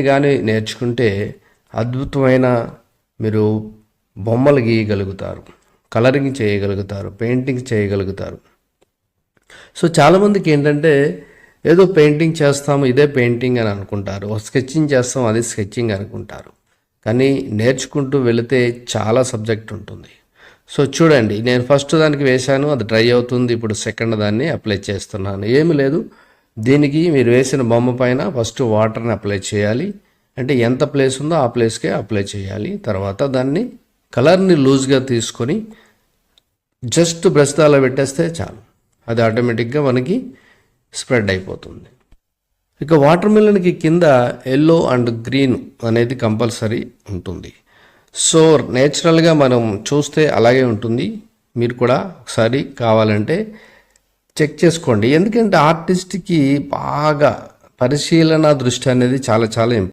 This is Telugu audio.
కానీ నేర్చుకుంటే అద్భుతమైన మీరు బొమ్మలు గీయగలుగుతారు, కలరింగ్ చేయగలుగుతారు, పెయింటింగ్ చేయగలుగుతారు. సో చాలామందికి ఏంటంటే ఏదో పెయింటింగ్ చేస్తాము ఇదే పెయింటింగ్ అని అనుకుంటారు, స్కెచ్చింగ్ చేస్తాం అది స్కెచ్చింగ్ అనుకుంటారు. కానీ నేర్చుకుంటూ వెళితే చాలా సబ్జెక్ట్ ఉంటుంది. సో చూడండి, నేను ఫస్ట్ దానికి వేశాను, అది డ్రై అవుతుంది. ఇప్పుడు సెకండ్ దాన్ని అప్లై చేస్తున్నాను. ఏమి లేదు, దీనికి మీరు వేసిన బొమ్మ పైన ఫస్ట్ వాటర్ని అప్లై చేయాలి. అంటే ఎంత ప్లేస్ ఉందో ఆ ప్లేస్కే అప్లై చేయాలి. తర్వాత దాన్ని కలర్ని లూజ్గా తీసుకొని జస్ట్ బ్రష్ అలా పెట్టేస్తే చాలు, అది ఆటోమేటిక్గా మనకి స్ప్రెడ్ అయిపోతుంది. ఇక వాటర్ మిలన్కి కింద ఎల్లో అండ్ గ్రీన్ అనేది కంపల్సరీ ఉంటుంది. సో నేచురల్గా మనం చూస్తే అలాగే ఉంటుంది. మీరు కూడా ఒకసారి కావాలంటే చెక్ చేసుకోండి. ఎందుకంటే ఆర్టిస్ట్కి బాగా పరిశీలన దృష్టి అనేది చాలా చాలా